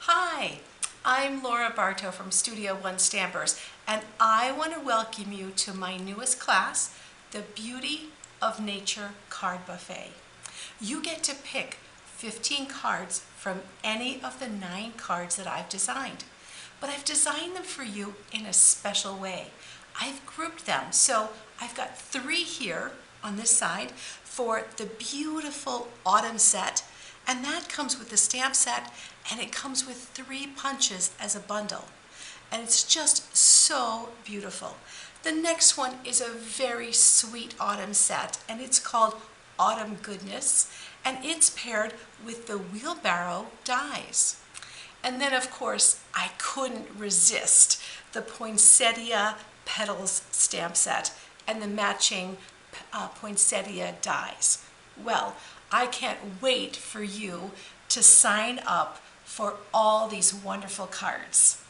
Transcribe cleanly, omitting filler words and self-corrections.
Hi, I'm Laura Bartow from Studio One Stampers, and I want to welcome you to my newest class, the Beauty of Nature Card Buffet. You get to pick 15 cards from any of the 9 cards that I've designed, but I've designed them for you in a special way. I've grouped them, so I've got 3 here on this side for the beautiful autumn set, and that comes with the stamp set, and it comes with 3 punches as a bundle, and it's just so beautiful. The next one is a very sweet autumn set, and it's called Autumn Goodness, and it's paired with the wheelbarrow dies. And then, of course, I couldn't resist the poinsettia petals stamp set and the matching poinsettia dies. Well, I can't wait for you to sign up for all these wonderful cards.